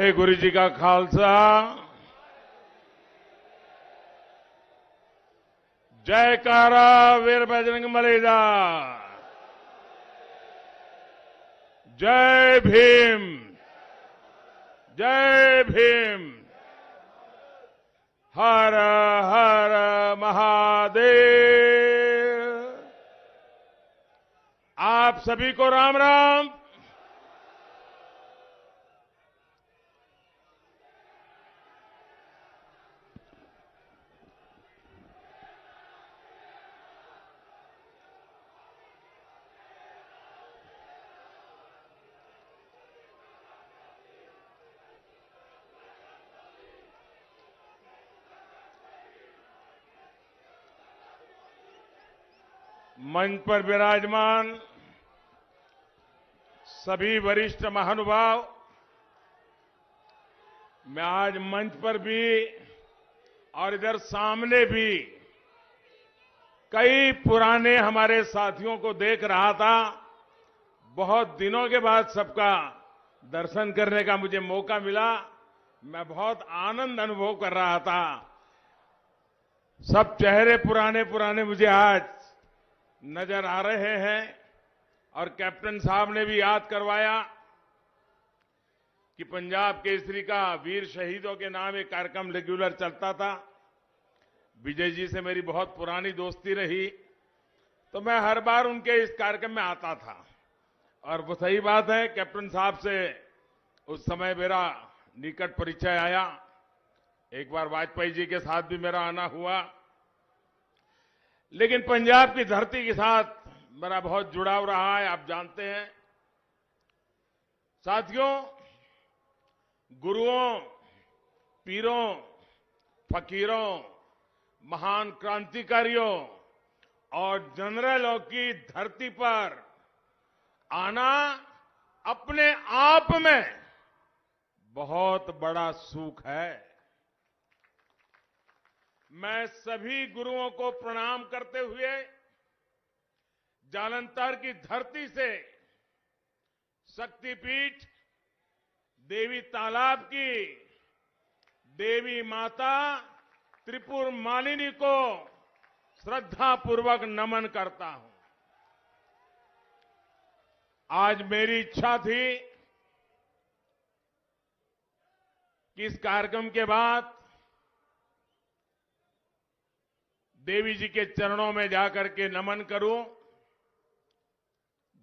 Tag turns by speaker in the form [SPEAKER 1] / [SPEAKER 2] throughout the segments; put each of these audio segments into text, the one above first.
[SPEAKER 1] गुरु जी का खालसा। जयकारा वीर बजरंग बली दा। जय भीम, जय भीम। हर हर महादेव। आप सभी को राम राम। मंच पर विराजमान सभी वरिष्ठ महानुभाव, मैं आज मंच पर भी और इधर सामने भी कई पुराने हमारे साथियों को देख रहा था। बहुत दिनों के बाद सबका दर्शन करने का मुझे मौका मिला। मैं बहुत आनंद अनुभव कर रहा था। सब चेहरे पुराने पुराने मुझे आज नजर आ रहे हैं और कैप्टन साहब ने भी याद करवाया कि पंजाब केसरी का वीर शहीदों के नाम एक कार्यक्रम रेगुलर चलता था। विजय जी से मेरी बहुत पुरानी दोस्ती रही, तो मैं हर बार उनके इस कार्यक्रम में आता था। और वो सही बात है, कैप्टन साहब से उस समय मेरा निकट परिचय आया। एक बार वाजपेयी जी के साथ भी मेरा आना हुआ, लेकिन पंजाब की धरती के साथ मेरा बहुत जुड़ाव रहा है, आप जानते हैं। साथियों, गुरुओं, पीरों, फकीरों, महान क्रांतिकारियों और जनरलों की धरती पर आना अपने आप में बहुत बड़ा सुख है। मैं सभी गुरुओं को प्रणाम करते हुए जालंधर की धरती से शक्तिपीठ देवी तालाब की देवी माता त्रिपुर मालिनी को श्रद्धापूर्वक नमन करता हूं। आज मेरी इच्छा थी कि इस कार्यक्रम के बाद देवी जी के चरणों में जाकर के नमन करूं,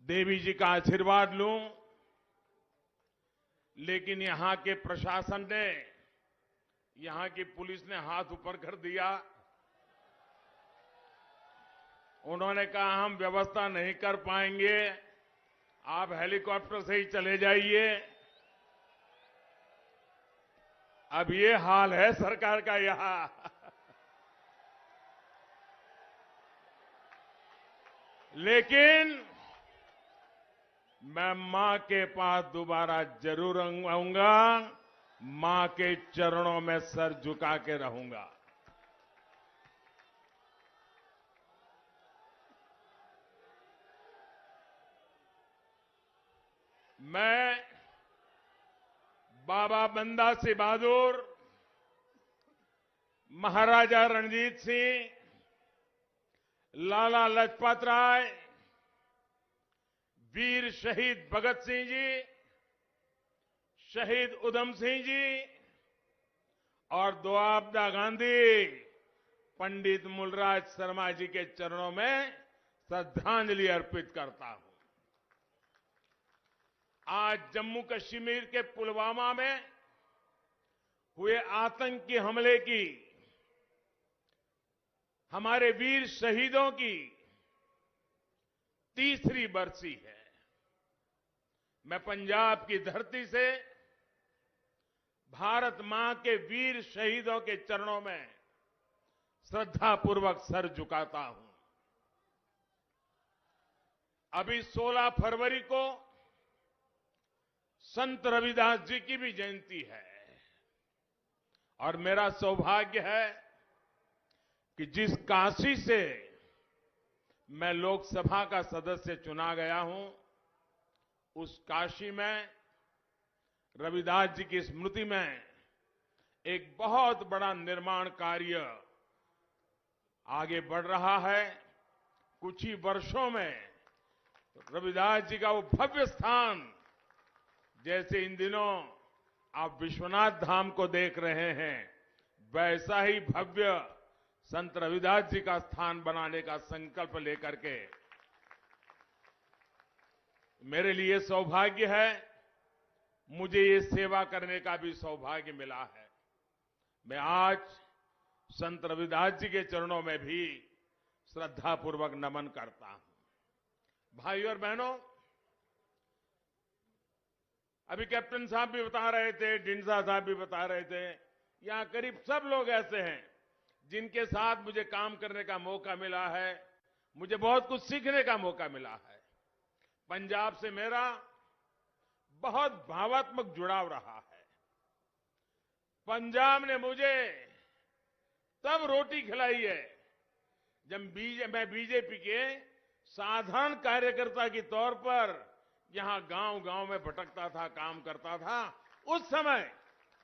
[SPEAKER 1] देवी जी का आशीर्वाद लूं, लेकिन यहां के प्रशासन ने, यहां की पुलिस ने हाथ ऊपर कर दिया। उन्होंने कहा हम व्यवस्था नहीं कर पाएंगे, आप हेलीकॉप्टर से ही चले जाइए। अब ये हाल है सरकार का यहां। लेकिन मैं मां के पास दोबारा जरूर आऊंगा, मां के चरणों में सर झुका के रहूंगा। मैं बाबा बंदा सिंह बहादुर, महाराजा रणजीत सिंह, लाला लाजपत राय, वीर शहीद भगत सिंह जी, शहीद उधम सिंह जी और दोआबदा गांधी पंडित मूलराज शर्मा जी के चरणों में श्रद्धांजलि अर्पित करता हूं। आज जम्मू कश्मीर के पुलवामा में हुए आतंकी हमले की, हमारे वीर शहीदों की तीसरी बरसी है। मैं पंजाब की धरती से भारत मां के वीर शहीदों के चरणों में श्रद्धापूर्वक सर झुकाता हूं। अभी 16 फरवरी को संत रविदास जी की भी जयंती है और मेरा सौभाग्य है कि जिस काशी से मैं लोकसभा का सदस्य चुना गया हूं, उस काशी में रविदास जी की स्मृति में एक बहुत बड़ा निर्माण कार्य आगे बढ़ रहा है। कुछ ही वर्षों में रविदास जी का वो भव्य स्थान, जैसे इन दिनों आप विश्वनाथ धाम को देख रहे हैं, वैसा ही भव्य संत रविदास जी का स्थान बनाने का संकल्प लेकर के मेरे लिए सौभाग्य है, मुझे ये सेवा करने का भी सौभाग्य मिला है। मैं आज संत रविदास जी के चरणों में भी श्रद्धापूर्वक नमन करता हूं। भाइयों और बहनों, अभी कैप्टन साहब भी बता रहे थे, डिंडसा साहब भी बता रहे थे, यहां करीब सब लोग ऐसे हैं जिनके साथ मुझे काम करने का मौका मिला है, मुझे बहुत कुछ सीखने का मौका मिला है। पंजाब से मेरा बहुत भावात्मक जुड़ाव रहा है। पंजाब ने मुझे तब रोटी खिलाई है जब मैं बीजेपी के साधारण कार्यकर्ता के तौर पर यहां गांव-गांव में भटकता था, काम करता था। उस समय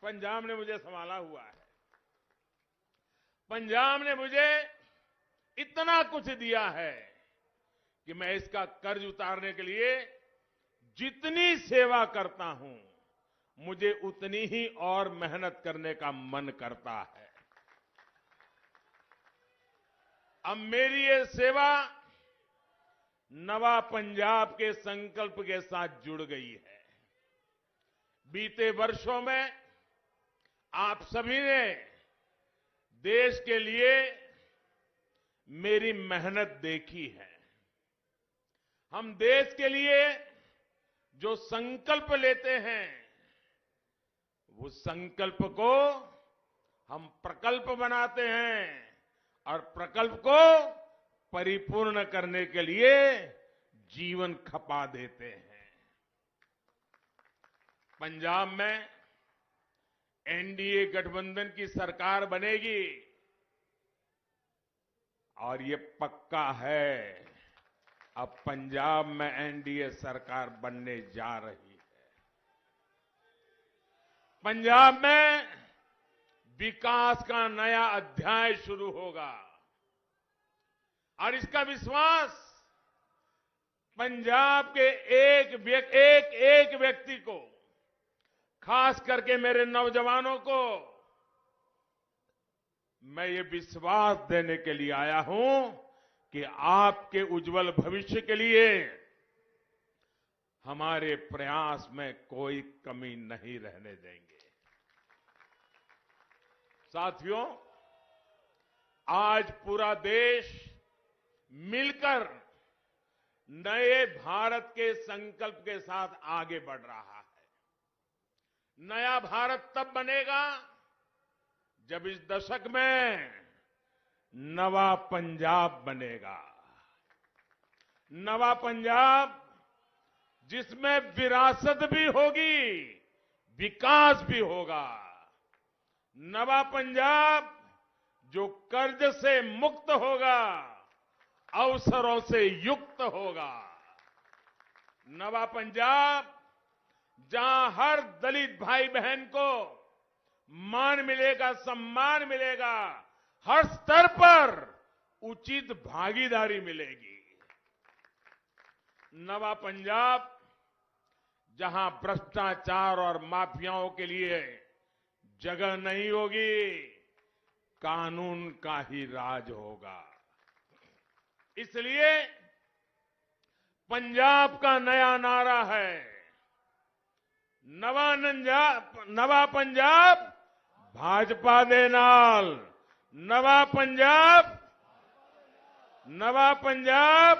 [SPEAKER 1] पंजाब ने मुझे संभाला हुआ है। पंजाब ने मुझे इतना कुछ दिया है कि मैं इसका कर्ज उतारने के लिए जितनी सेवा करता हूं, मुझे उतनी ही और मेहनत करने का मन करता है। अब मेरी ये सेवा नवा पंजाब के संकल्प के साथ जुड़ गई है। बीते वर्षों में आप सभी ने देश के लिए मेरी मेहनत देखी है। हम देश के लिए जो संकल्प लेते हैं, वो संकल्प को हम प्रकल्प बनाते हैं और प्रकल्प को परिपूर्ण करने के लिए जीवन खपा देते हैं। पंजाब में एनडीए गठबंधन की सरकार बनेगी और ये पक्का है, अब पंजाब में एनडीए सरकार बनने जा रही है। पंजाब में विकास का नया अध्याय शुरू होगा और इसका विश्वास पंजाब के एक व्यक्ति को, खास करके मेरे नौजवानों को मैं ये विश्वास देने के लिए आया हूं कि आपके उज्जवल भविष्य के लिए हमारे प्रयास में कोई कमी नहीं रहने देंगे। साथियों, आज पूरा देश मिलकर नए भारत के संकल्प के साथ आगे बढ़ रहा है। नया भारत तब बनेगा जब इस दशक में नवा पंजाब बनेगा। नवा पंजाब जिसमें विरासत भी होगी, विकास भी होगा। नवा पंजाब जो कर्ज से मुक्त होगा, अवसरों से युक्त होगा। नवा पंजाब जहां हर दलित भाई बहन को मान मिलेगा, सम्मान मिलेगा, हर स्तर पर उचित भागीदारी मिलेगी। नवा पंजाब जहां भ्रष्टाचार और माफियाओं के लिए जगह नहीं होगी, कानून का ही राज होगा। इसलिए पंजाब का नया नारा है, नवा पंजाब भाजपा दे नाल। नवा पंजाब, नवा पंजाब,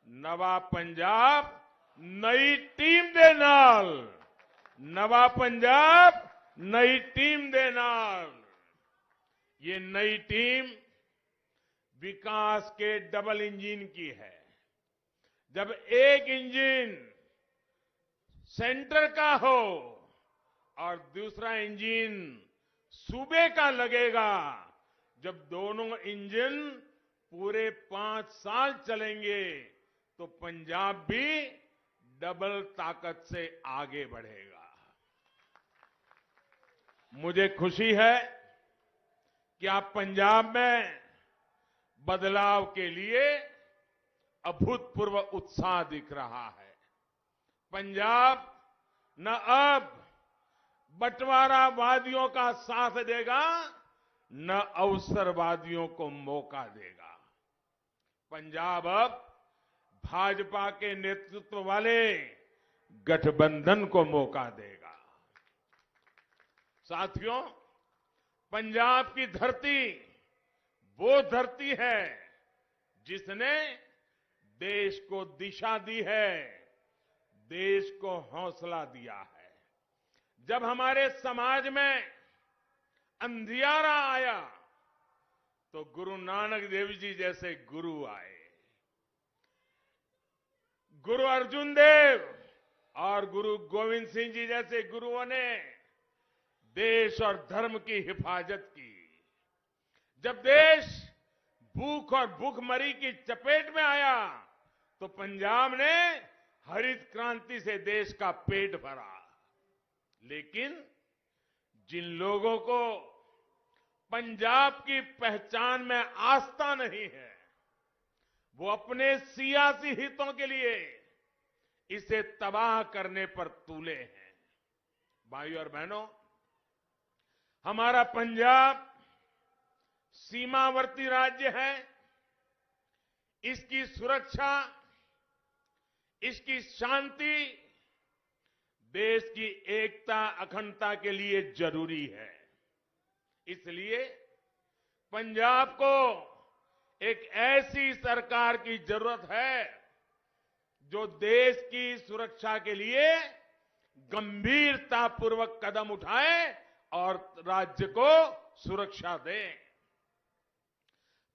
[SPEAKER 1] नवा पंजाब नई टीम दे नाल। नवा पंजाब नई टीम दे नाल। ये नई टीम विकास के डबल इंजन की है। जब एक इंजन सेंटर का हो और दूसरा इंजन सूबे का लगेगा, जब दोनों इंजन पूरे 5 साल चलेंगे तो पंजाब भी डबल ताकत से आगे बढ़ेगा। मुझे खुशी है कि आप पंजाब में बदलाव के लिए अभूतपूर्व उत्साह दिख रहा है। पंजाब न अब बंटवारावादियों का साथ देगा, न अवसरवादियों को मौका देगा। पंजाब अब भाजपा के नेतृत्व वाले गठबंधन को मौका देगा। साथियों, पंजाब की धरती वो धरती है जिसने देश को दिशा दी है, देश को हौसला दिया है। जब हमारे समाज में अंधियारा आया तो गुरु नानक देव जी जैसे गुरु आए। गुरु अर्जुन देव और गुरु गोविंद सिंह जी जैसे गुरुओं ने देश और धर्म की हिफाजत की। जब देश भूख और भूखमरी की चपेट में आया तो पंजाब ने हरित क्रांति से देश का पेट भरा। लेकिन जिन लोगों को पंजाब की पहचान में आस्था नहीं है, वो अपने सियासी हितों के लिए इसे तबाह करने पर तुले हैं। भाइयों और बहनों, हमारा पंजाब सीमावर्ती राज्य है। इसकी सुरक्षा, इसकी शांति देश की एकता अखंडता के लिए जरूरी है। इसलिए पंजाब को एक ऐसी सरकार की जरूरत है जो देश की सुरक्षा के लिए गंभीरतापूर्वक कदम उठाए और राज्य को सुरक्षा दे।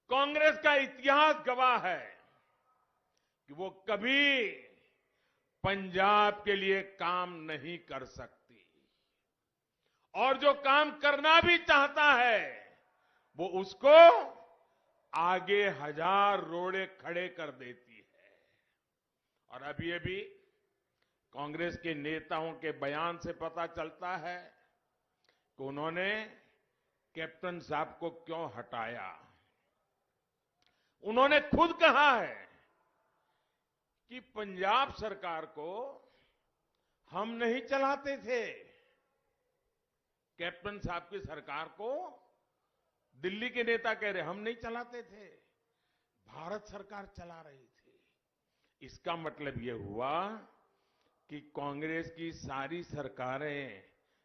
[SPEAKER 1] कांग्रेस का इतिहास गवाह है कि वो कभी पंजाब के लिए काम नहीं कर सकती, और जो काम करना भी चाहता है वो उसको आगे हजार रोड़े खड़े कर देती है। और अभी कांग्रेस के नेताओं के बयान से पता चलता है कि उन्होंने कैप्टन साहब को क्यों हटाया। उन्होंने खुद कहा है कि पंजाब सरकार को हम नहीं चलाते थे, कैप्टन साहब की सरकार को दिल्ली के नेता कह रहे हम नहीं चलाते थे, भारत सरकार चला रही थी। इसका मतलब यह हुआ कि कांग्रेस की सारी सरकारें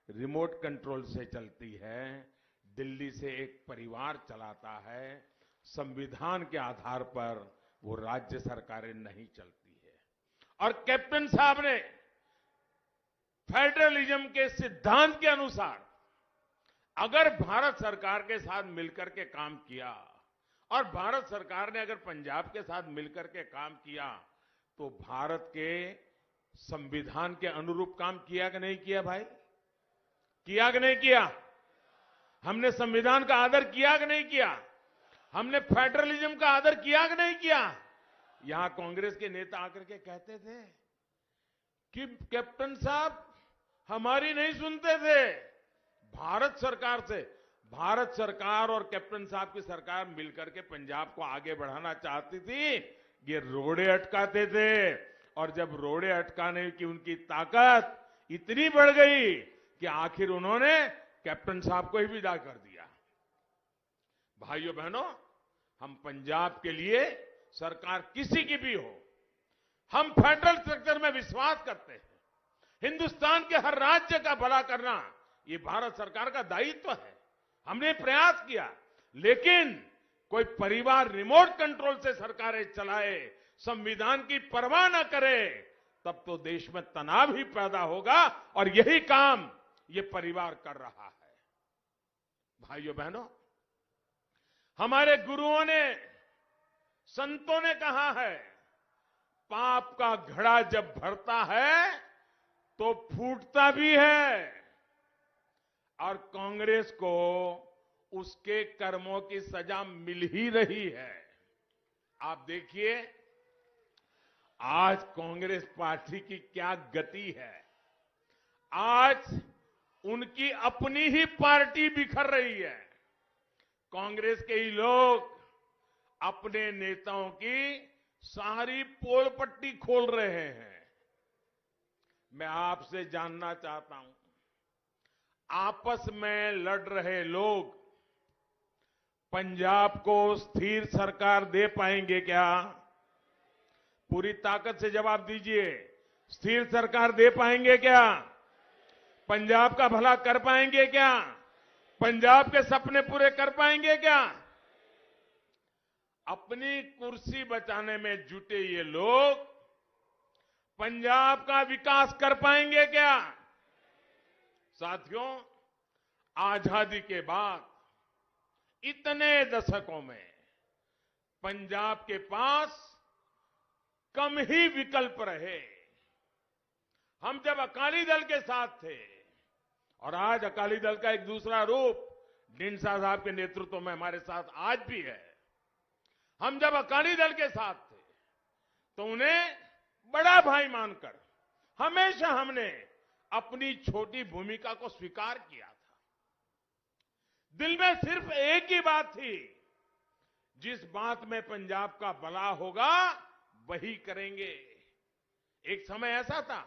[SPEAKER 1] रिमोट कंट्रोल से चलती है, दिल्ली से एक परिवार चलाता है, संविधान के आधार पर वो राज्य सरकारें नहीं चलती है। और कैप्टन साहब ने फेडरलिज्म के सिद्धांत के अनुसार अगर भारत सरकार के साथ मिलकर के काम किया और भारत सरकार ने अगर पंजाब के साथ मिलकर के काम किया तो भारत के संविधान के अनुरूप काम किया कि नहीं किया भाई? किया कि नहीं किया? हमने संविधान का आदर किया कि नहीं किया? हमने फेडरलिज्म का आदर किया कि नहीं किया? यहां कांग्रेस के नेता आकर के कहते थे कि कैप्टन साहब हमारी नहीं सुनते थे, भारत सरकार और कैप्टन साहब की सरकार मिलकर के पंजाब को आगे बढ़ाना चाहती थी। ये रोड़े अटकाते थे और जब रोड़े अटकाने की उनकी ताकत इतनी बढ़ गई कि आखिर उन्होंने कैप्टन साहब को ही विदा कर दिया। भाइयों बहनों, हम पंजाब के लिए सरकार किसी की भी हो, हम फेडरल स्ट्रक्चर में विश्वास करते हैं। हिंदुस्तान के हर राज्य का भला करना ये भारत सरकार का दायित्व है। हमने प्रयास किया, लेकिन कोई परिवार रिमोट कंट्रोल से सरकारें चलाए, संविधान की परवाह न करे, तब तो देश में तनाव ही पैदा होगा और यही काम ये परिवार कर रहा है। भाइयों बहनों, हमारे गुरुओं ने, संतों ने कहा है, पाप का घड़ा जब भरता है तो फूटता भी है, और कांग्रेस को उसके कर्मों की सजा मिल ही रही है। आप देखिए, आज कांग्रेस पार्टी की क्या गति है। आज उनकी अपनी ही पार्टी बिखर रही है। कांग्रेस के ही लोग अपने नेताओं की सारी पोल पट्टी खोल रहे हैं। मैं आपसे जानना चाहता हूं, आपस में लड़ रहे लोग पंजाब को स्थिर सरकार दे पाएंगे क्या? पूरी ताकत से जवाब दीजिए। स्थिर सरकार दे पाएंगे क्या? पंजाब का भला कर पाएंगे क्या? पंजाब के सपने पूरे कर पाएंगे क्या? अपनी कुर्सी बचाने में जुटे ये लोग पंजाब का विकास कर पाएंगे क्या? साथियों, आजादी के बाद इतने दशकों में पंजाब के पास कम ही विकल्प रहे। हम जब अकाली दल के साथ थे, और आज अकाली दल का एक दूसरा रूप ढींडसा साहब के नेतृत्व में हमारे साथ आज भी है। हम जब अकाली दल के साथ थे तो उन्हें बड़ा भाई मानकर हमेशा हमने अपनी छोटी भूमिका को स्वीकार किया था। दिल में सिर्फ एक ही बात थी, जिस बात में पंजाब का भला होगा वही करेंगे। एक समय ऐसा था,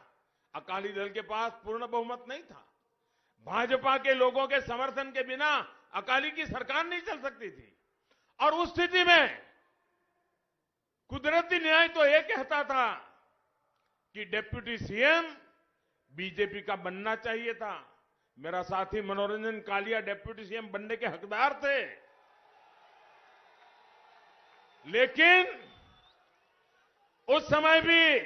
[SPEAKER 1] अकाली दल के पास पूर्ण बहुमत नहीं था। भाजपा के लोगों के समर्थन के बिना अकाली की सरकार नहीं चल सकती थी। और उस स्थिति में कुदरती न्याय तो ये कहता था कि डिप्टी सीएम बीजेपी का बनना चाहिए था। मेरा साथी मनोरंजन कालिया डिप्टी सीएम बनने के हकदार थे, लेकिन उस समय भी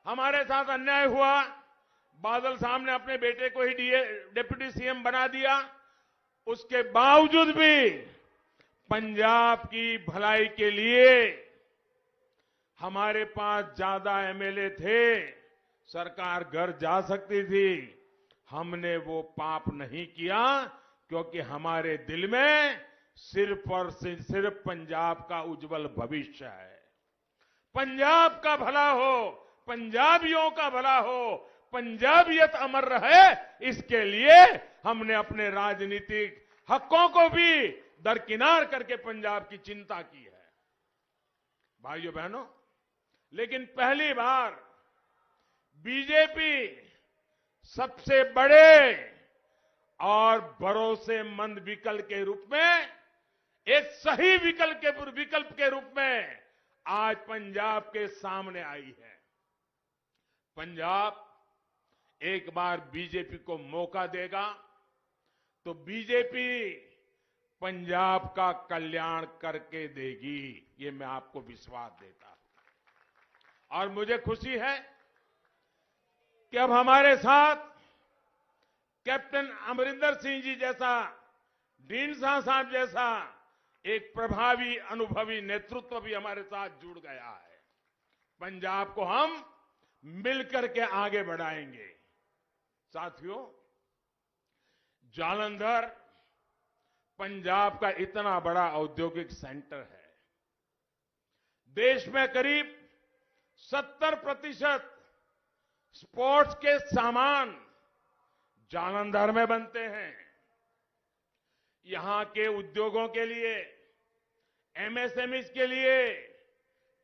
[SPEAKER 1] हमारे साथ अन्याय हुआ। बादल साहब ने अपने बेटे को ही डिप्टी सीएम बना दिया। उसके बावजूद भी पंजाब की भलाई के लिए हमारे पास ज्यादा एमएलए थे, सरकार घर जा सकती थी। हमने वो पाप नहीं किया, क्योंकि हमारे दिल में सिर्फ और सिर्फ पंजाब का उज्जवल भविष्य है। पंजाब का भला हो, पंजाबियों का भला हो, पंजाबियत अमर रहे, इसके लिए हमने अपने राजनीतिक हकों को भी दरकिनार करके पंजाब की चिंता की है। भाइयों बहनों, लेकिन पहली बार बीजेपी सबसे बड़े और भरोसेमंद विकल्प के रूप में, एक सही विकल्प के रूप में आज पंजाब के सामने आई है। पंजाब एक बार बीजेपी को मौका देगा तो बीजेपी पंजाब का कल्याण करके देगी, ये मैं आपको विश्वास देता हूं। और मुझे खुशी है कि अब हमारे साथ कैप्टन अमरिंदर सिंह जी जैसा, ढींडसा साहब जैसा एक प्रभावी अनुभवी नेतृत्व भी हमारे साथ जुड़ गया है। पंजाब को हम मिलकर के आगे बढ़ाएंगे। साथियों, जालंधर पंजाब का इतना बड़ा औद्योगिक सेंटर है। देश में करीब 70% स्पोर्ट्स के सामान जालंधर में बनते हैं। यहां के उद्योगों के लिए, एमएसएमई के लिए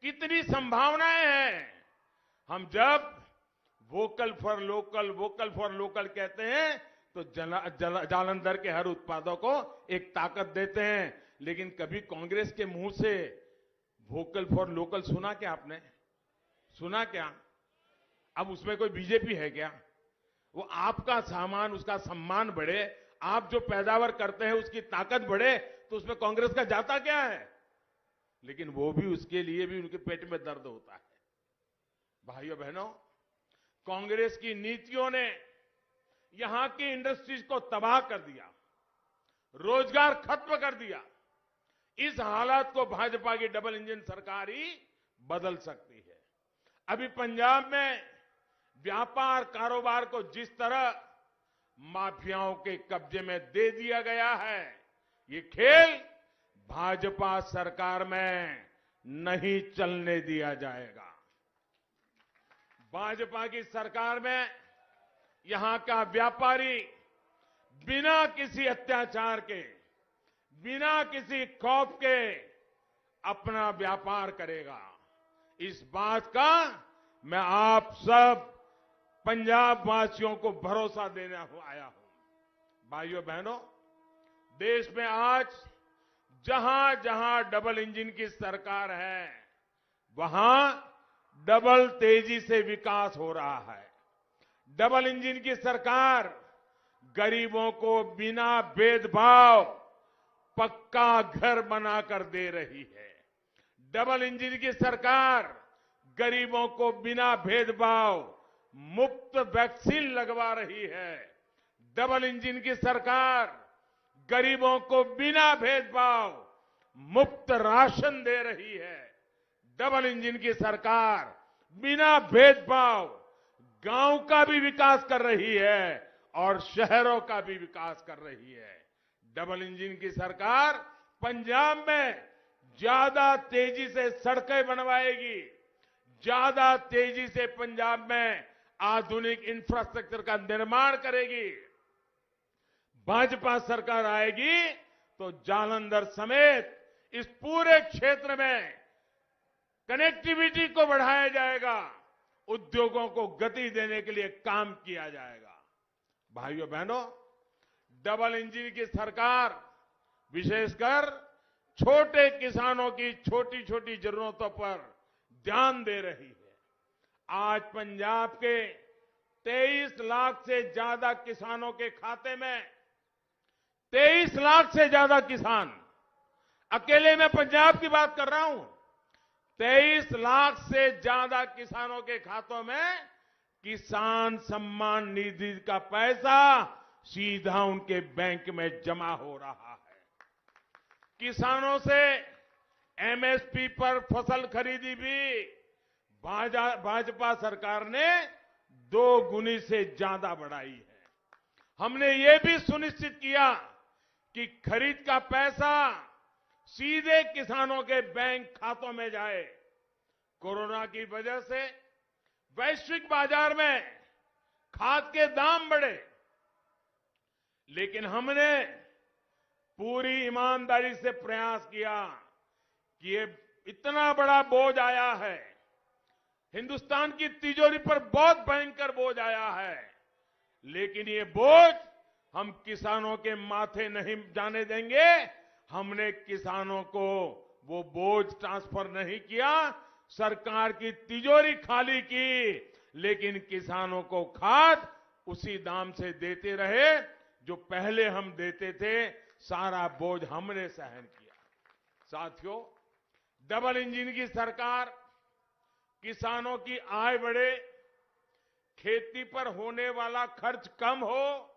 [SPEAKER 1] कितनी संभावनाएं हैं। हम जब वोकल फॉर लोकल कहते हैं तो जालंधर के हर उत्पादों को एक ताकत देते हैं। लेकिन कभी कांग्रेस के मुंह से वोकल फॉर लोकल सुना क्या आपने? सुना क्या? अब उसमें कोई बीजेपी है क्या? वो आपका सामान, उसका सम्मान बढ़े, आप जो पैदावार करते हैं उसकी ताकत बढ़े, तो उसमें कांग्रेस का जाता क्या है? लेकिन वो भी, उसके लिए भी उनके पेट में दर्द होता है। भाइयों बहनों, कांग्रेस की नीतियों ने यहां की इंडस्ट्रीज को तबाह कर दिया, रोजगार खत्म कर दिया। इस हालात को भाजपा की डबल इंजन सरकार ही बदल सकती है। अभी पंजाब में व्यापार कारोबार को जिस तरह माफियाओं के कब्जे में दे दिया गया है, ये खेल भाजपा सरकार में नहीं चलने दिया जाएगा। भाजपा की सरकार में यहां का व्यापारी बिना किसी अत्याचार के, बिना किसी खौफ के अपना व्यापार करेगा। इस बात का मैं आप सब पंजाब वासियों को भरोसा देने आया हूं। भाइयों बहनों, देश में आज जहां जहां डबल इंजन की सरकार है, वहां डबल तेजी से विकास हो रहा है। डबल इंजन की सरकार गरीबों को बिना भेदभाव पक्का घर बनाकर दे रही है। डबल इंजन की सरकार गरीबों को बिना भेदभाव मुफ्त वैक्सीन लगवा रही है। डबल इंजन की सरकार गरीबों को बिना भेदभाव मुफ्त राशन दे रही है। डबल इंजन की सरकार बिना भेदभाव गांव का भी विकास कर रही है और शहरों का भी विकास कर रही है। डबल इंजन की सरकार पंजाब में ज्यादा तेजी से सड़कें बनवाएगी, ज्यादा तेजी से पंजाब में आधुनिक इंफ्रास्ट्रक्चर का निर्माण करेगी। भाजपा सरकार आएगी तो जालंधर समेत इस पूरे क्षेत्र में कनेक्टिविटी को बढ़ाया जाएगा, उद्योगों को गति देने के लिए काम किया जाएगा। भाइयों बहनों, डबल इंजन की सरकार विशेषकर छोटे किसानों की छोटी छोटी जरूरतों पर ध्यान दे रही है। आज पंजाब के 23 लाख से ज्यादा किसानों के खाते में 23 लाख से ज्यादा किसान, अकेले मैं पंजाब की बात कर रहा हूं, 23 लाख से ज्यादा किसानों के खातों में किसान सम्मान निधि का पैसा सीधा उनके बैंक में जमा हो रहा है। किसानों से एमएसपी पर फसल खरीदी भी भाजपा सरकार ने 2 गुनी से ज्यादा बढ़ाई है। हमने ये भी सुनिश्चित किया कि खरीद का पैसा सीधे किसानों के बैंक खातों में जाए। कोरोना की वजह से वैश्विक बाजार में खाद के दाम बढ़े, लेकिन हमने पूरी ईमानदारी से प्रयास किया कि ये इतना बड़ा बोझ आया है, हिंदुस्तान की तिजोरी पर बहुत भयंकर बोझ आया है, लेकिन ये बोझ हम किसानों के माथे नहीं जाने देंगे। हमने किसानों को वो बोझ ट्रांसफर नहीं किया, सरकार की तिजोरी खाली की, लेकिन किसानों को खाद उसी दाम से देते रहे जो पहले हम देते थे। सारा बोझ हमने सहन किया। साथियों, डबल इंजन की सरकार किसानों की आय बढ़े, खेती पर होने वाला खर्च कम हो,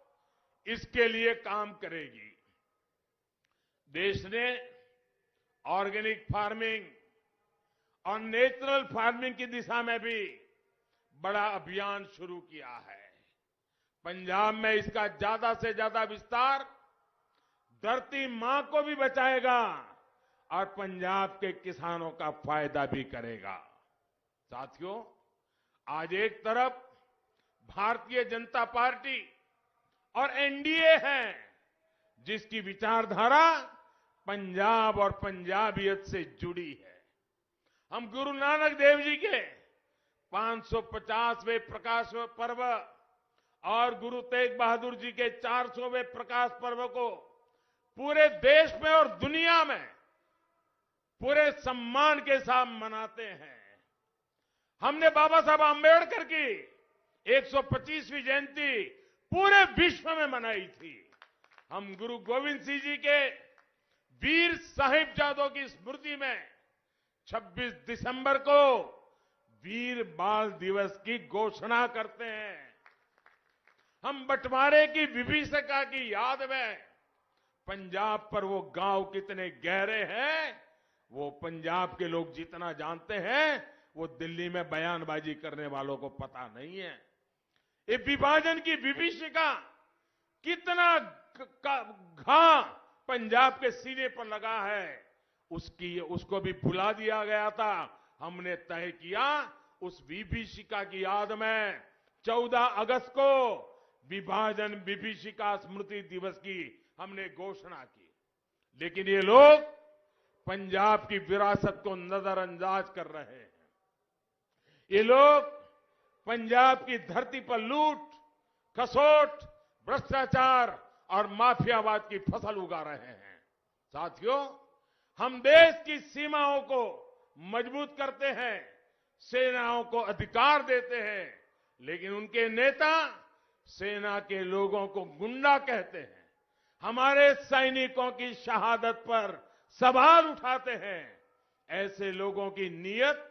[SPEAKER 1] इसके लिए काम करेगी। देश ने ऑर्गेनिक फार्मिंग और नेचुरल फार्मिंग की दिशा में भी बड़ा अभियान शुरू किया है। पंजाब में इसका ज्यादा से ज्यादा विस्तार धरती मां को भी बचाएगा और पंजाब के किसानों का फायदा भी करेगा। साथियों, आज एक तरफ भारतीय जनता पार्टी और एनडीए है, जिसकी विचारधारा पंजाब और पंजाबियत से जुड़ी है। हम गुरु नानक देव जी के 550वें प्रकाश पर्व और गुरु तेग बहादुर जी के 400वें प्रकाश पर्व को पूरे देश में और दुनिया में पूरे सम्मान के साथ मनाते हैं। हमने बाबा साहब आंबेडकर की 125वीं जयंती पूरे विश्व में मनाई थी। हम गुरु गोविंद सिंह जी के वीर साहिबजादों की स्मृति में 26 दिसंबर को वीर बाल दिवस की घोषणा करते हैं। हम बंटवारे की विभीषिका की याद में पंजाब पर वो गांव कितने गहरे हैं, वो पंजाब के लोग जितना जानते हैं, वो दिल्ली में बयानबाजी करने वालों को पता नहीं है। ये विभाजन की विभीषिका कितना घा पंजाब के सीने पर लगा है, उसको भी भुला दिया गया था। हमने तय किया उस विभीषिका की याद में 14 अगस्त को विभाजन विभीषिका स्मृति दिवस की हमने घोषणा की। लेकिन ये लोग पंजाब की विरासत को नजरअंदाज कर रहे हैं। ये लोग पंजाब की धरती पर लूट, खसोट, भ्रष्टाचार और माफियावाद की फसल उगा रहे हैं। साथियों, हम देश की सीमाओं को मजबूत करते हैं, सेनाओं को अधिकार देते हैं, लेकिन उनके नेता सेना के लोगों को गुंडा कहते हैं। हमारे सैनिकों की शहादत पर सवाल उठाते हैं। ऐसे लोगों की नीयत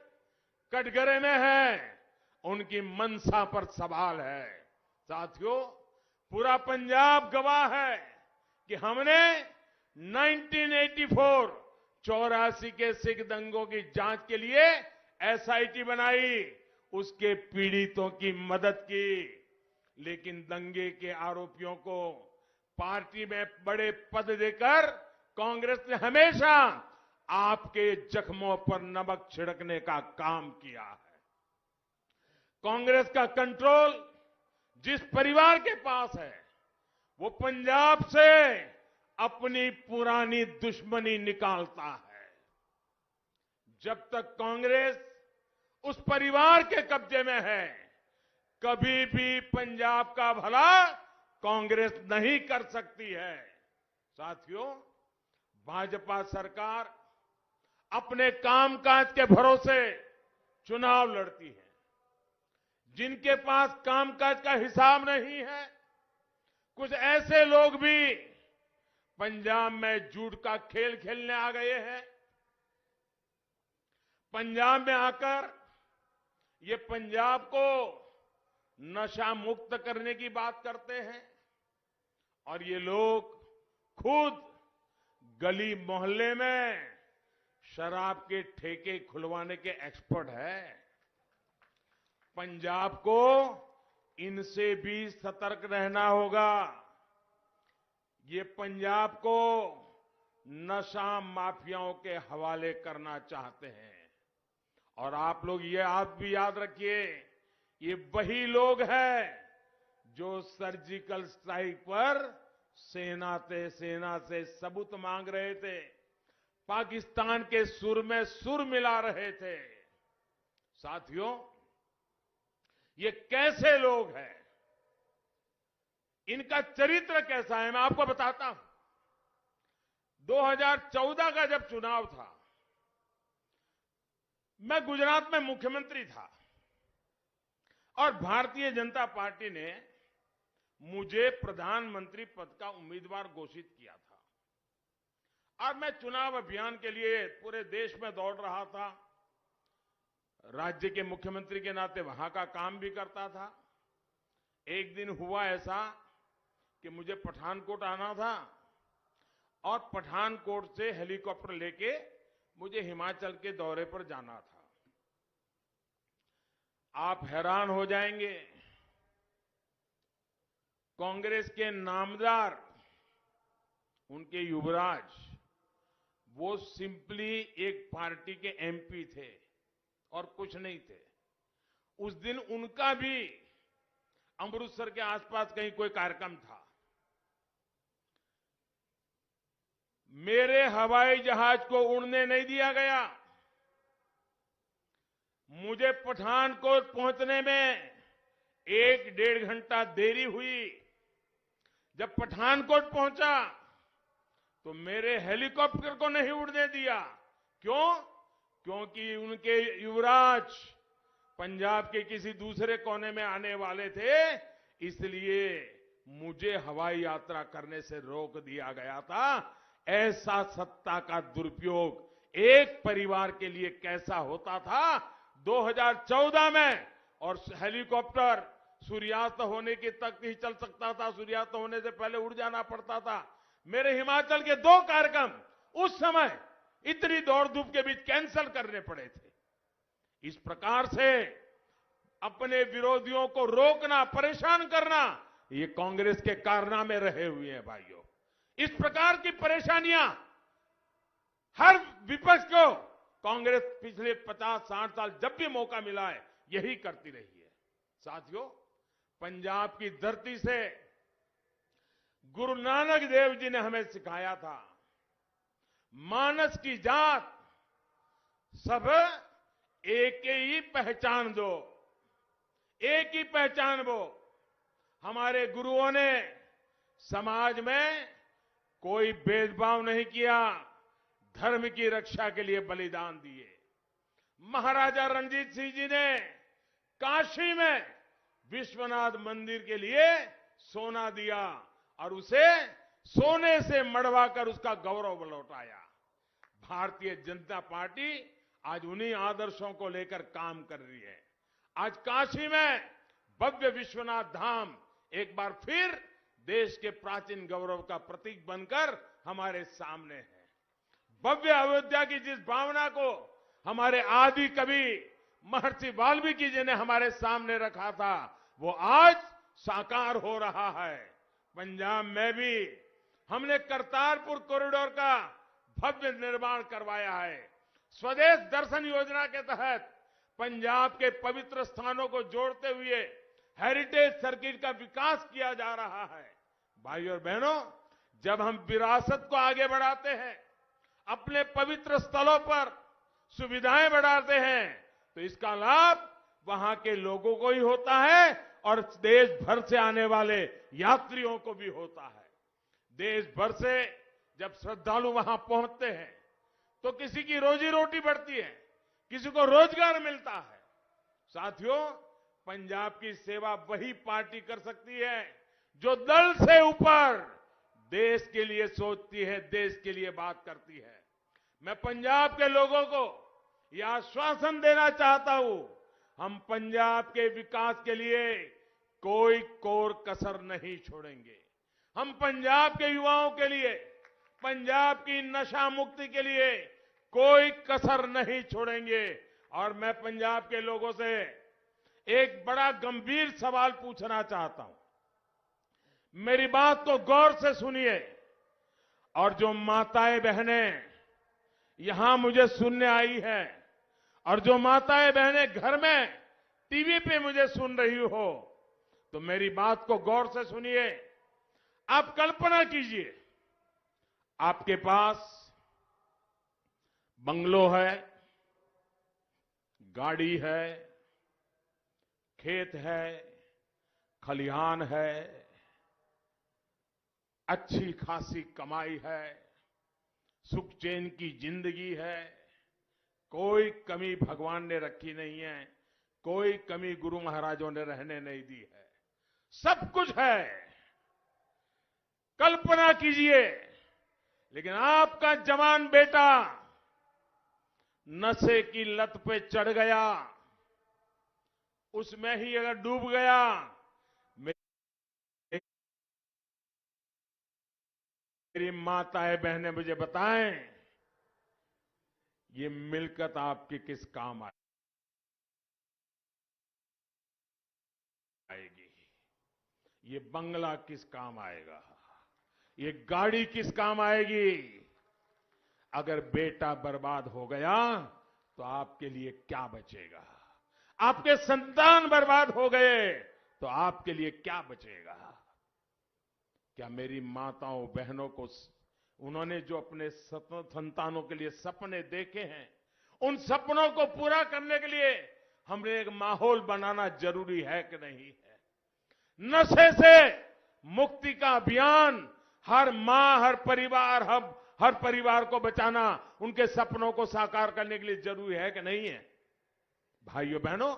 [SPEAKER 1] कटघरे में है, उनकी मंशा पर सवाल है। साथियों, पूरा पंजाब गवाह है कि हमने 1984 के सिख दंगों की जांच के लिए एसआईटी बनाई, उसके पीड़ितों की मदद की। लेकिन दंगे के आरोपियों को पार्टी में बड़े पद देकर कांग्रेस ने हमेशा आपके जख्मों पर नमक छिड़कने का काम किया है। कांग्रेस का कंट्रोल जिस परिवार के पास है, वो पंजाब से अपनी पुरानी दुश्मनी निकालता है। जब तक कांग्रेस उस परिवार के कब्जे में है, कभी भी पंजाब का भला कांग्रेस नहीं कर सकती है। साथियों, भाजपा सरकार अपने कामकाज के भरोसे चुनाव लड़ती है। जिनके पास कामकाज का हिसाब नहीं है, कुछ ऐसे लोग भी पंजाब में झूठ का खेल खेलने आ गए हैं। पंजाब में आकर ये पंजाब को नशा मुक्त करने की बात करते हैं और ये लोग खुद गली मोहल्ले में शराब के ठेके खुलवाने के एक्सपर्ट हैं। पंजाब को इनसे भी सतर्क रहना होगा। ये पंजाब को नशा माफियाओं के हवाले करना चाहते हैं। और आप लोग ये आप भी याद रखिए, ये वही लोग हैं जो सर्जिकल स्ट्राइक पर सेना से सबूत मांग रहे थे, पाकिस्तान के सुर में सुर मिला रहे थे। साथियों, ये कैसे लोग हैं, इनका चरित्र कैसा है, मैं आपको बताता हूं। 2014 का जब चुनाव था, मैं गुजरात में मुख्यमंत्री था और भारतीय जनता पार्टी ने मुझे प्रधानमंत्री पद का उम्मीदवार घोषित किया था और मैं चुनाव अभियान के लिए पूरे देश में दौड़ रहा था। राज्य के मुख्यमंत्री के नाते वहां का काम भी करता था। एक दिन हुआ ऐसा कि मुझे पठानकोट आना था और पठानकोट से हेलीकॉप्टर लेके मुझे हिमाचल के दौरे पर जाना था। आप हैरान हो जाएंगे, कांग्रेस के नामदार, उनके युवराज, वो सिंपली एक पार्टी के एमपी थे और कुछ नहीं थे। उस दिन उनका भी अमृतसर के आसपास कहीं कोई कार्यक्रम था। मेरे हवाई जहाज को उड़ने नहीं दिया गया। मुझे पठानकोट पहुंचने में 1-1.5 घंटा देरी हुई। जब पठानकोट पहुंचा तो मेरे हेलीकॉप्टर को नहीं उड़ने दिया। क्यों? क्योंकि उनके युवराज पंजाब के किसी दूसरे कोने में आने वाले थे, इसलिए मुझे हवाई यात्रा करने से रोक दिया गया था। ऐसा सत्ता का दुरुपयोग एक परिवार के लिए कैसा होता था 2014 में। और हेलीकॉप्टर सूर्यास्त होने की तक ही चल सकता था, सूर्यास्त होने से पहले उड़ जाना पड़ता था। मेरे हिमाचल के 2 कार्यक्रम उस समय इतनी दौड़ धूप के बीच कैंसिल करने पड़े थे। इस प्रकार से अपने विरोधियों को रोकना, परेशान करना, ये कांग्रेस के कारनामे रहे हुए हैं भाइयों। इस प्रकार की परेशानियां हर विपक्ष को कांग्रेस पिछले 50-60 साल जब भी मौका मिला है यही करती रही है। साथियों, पंजाब की धरती से गुरु नानक देव जी ने हमें सिखाया था, मानस की जात सब एक ही पहचान दो, एक ही पहचान वो। हमारे गुरुओं ने समाज में कोई भेदभाव नहीं किया, धर्म की रक्षा के लिए बलिदान दिए। महाराजा रणजीत सिंह जी ने काशी में विश्वनाथ मंदिर के लिए सोना दिया और उसे सोने से मढ़वाकर उसका गौरव लौटाया। भारतीय जनता पार्टी आज उन्हीं आदर्शों को लेकर काम कर रही है। आज काशी में भव्य विश्वनाथ धाम एक बार फिर देश के प्राचीन गौरव का प्रतीक बनकर हमारे सामने है। भव्य अयोध्या की जिस भावना को हमारे आदि कवि महर्षि वाल्मीकि जी ने हमारे सामने रखा था, वो आज साकार हो रहा है। पंजाब में भी हमने करतारपुर कॉरिडोर का भव्य निर्माण करवाया है। स्वदेश दर्शन योजना के तहत पंजाब के पवित्र स्थानों को जोड़ते हुए हेरिटेज सर्किट का विकास किया जा रहा है। भाइयों और बहनों, जब हम विरासत को आगे बढ़ाते हैं, अपने पवित्र स्थलों पर सुविधाएं बढ़ाते हैं, तो इसका लाभ वहां के लोगों को ही होता है और देश भर से आने वाले यात्रियों को भी होता है। देश भर से जब श्रद्धालु वहां पहुंचते हैं तो किसी की रोजी रोटी बढ़ती है, किसी को रोजगार मिलता है। साथियों, पंजाब की सेवा वही पार्टी कर सकती है जो दल से ऊपर देश के लिए सोचती है, देश के लिए बात करती है। मैं पंजाब के लोगों को यह आश्वासन देना चाहता हूं, हम पंजाब के विकास के लिए कोई कोर कसर नहीं छोड़ेंगे। हम पंजाब के युवाओं के लिए, पंजाब की नशा मुक्ति के लिए कोई कसर नहीं छोड़ेंगे। और मैं पंजाब के लोगों से एक बड़ा गंभीर सवाल पूछना चाहता हूं। मेरी बात को गौर से सुनिए और जो माताएं बहनें यहां मुझे सुनने आई है और जो माताएं बहनें घर में टीवी पे मुझे सुन रही हो, तो मेरी बात को गौर से सुनिए। आप कल्पना कीजिए, आपके पास बंगलो है, गाड़ी है, खेत है, खलिहान है, अच्छी खासी कमाई है, सुख चैन की जिंदगी है, कोई कमी भगवान ने रखी नहीं है, कोई कमी गुरु महाराजों ने रहने नहीं दी है, सब कुछ है। कल्पना कीजिए, लेकिन आपका जवान बेटा नशे की लत पे चढ़ गया, उसमें ही अगर डूब गया, मेरी माताएं बहनें मुझे बताएं, ये मिलकत आपके किस काम आएगी? ये बंगला किस काम आएगा? ये गाड़ी किस काम आएगी? अगर बेटा बर्बाद हो गया तो आपके लिए क्या बचेगा? आपके संतान बर्बाद हो गए तो आपके लिए क्या बचेगा? क्या मेरी माताओं बहनों को उन्होंने जो अपने संतानों के लिए सपने देखे हैं, उन सपनों को पूरा करने के लिए हमने एक माहौल बनाना जरूरी है कि नहीं है? नशे से मुक्ति का अभियान हर मां, हर परिवार को बचाना, उनके सपनों को साकार करने के लिए जरूरी है कि नहीं है? भाइयों बहनों,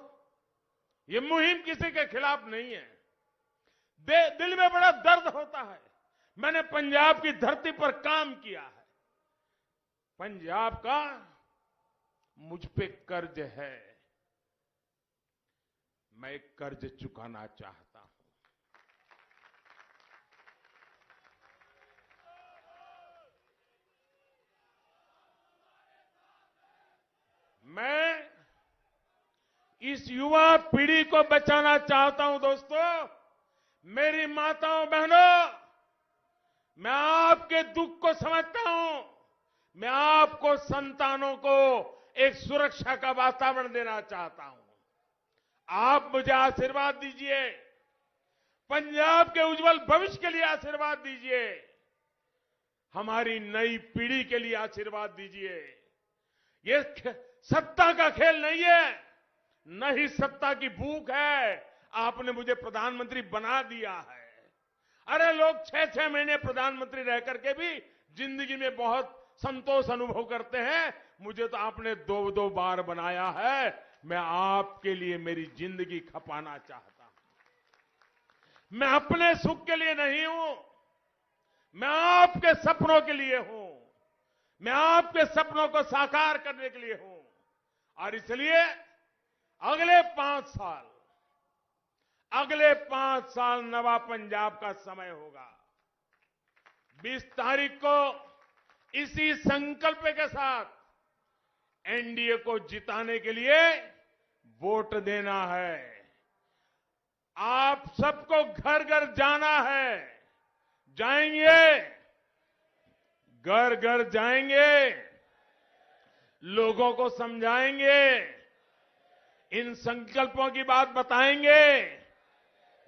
[SPEAKER 1] ये मुहिम किसी के खिलाफ नहीं है। दिल में बड़ा दर्द होता है। मैंने पंजाब की धरती पर काम किया है। पंजाब का मुझ पे कर्ज है, मैं कर्ज चुकाना चाहता हूं। मैं इस युवा पीढ़ी को बचाना चाहता हूं। दोस्तों, मेरी माताओं बहनों, मैं आपके दुख को समझता हूं। मैं आपको, संतानों को एक सुरक्षा का वातावरण देना चाहता हूं। आप मुझे आशीर्वाद दीजिए, पंजाब के उज्जवल भविष्य के लिए आशीर्वाद दीजिए, हमारी नई पीढ़ी के लिए आशीर्वाद दीजिए। ये सत्ता का खेल नहीं है, न ही सत्ता की भूख है। आपने मुझे प्रधानमंत्री बना दिया है। अरे लोग 6-6 महीने प्रधानमंत्री रह करके भी जिंदगी में बहुत संतोष अनुभव करते हैं। मुझे तो आपने 2-2 बार बनाया है। मैं आपके लिए मेरी जिंदगी खपाना चाहता हूं। मैं अपने सुख के लिए नहीं हूं, मैं आपके सपनों के लिए हूं। मैं आपके सपनों को साकार करने के लिए हूं। और इसलिए अगले 5 साल नवा पंजाब का समय होगा। 20 तारीख को इसी संकल्प के साथ एनडीए को जिताने के लिए वोट देना है। आप सबको घर घर जाना है। जाएंगे, घर घर जाएंगे, लोगों को समझाएंगे, इन संकल्पों की बात बताएंगे,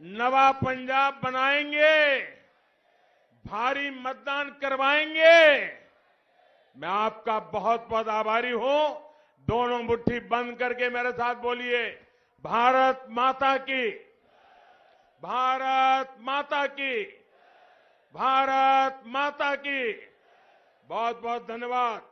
[SPEAKER 1] नवा पंजाब बनाएंगे, भारी मतदान करवाएंगे। मैं आपका बहुत बहुत आभारी हूं। दोनों मुट्ठी बंद करके मेरे साथ बोलिए, भारत माता की, भारत माता की, भारत माता की। बहुत बहुत धन्यवाद।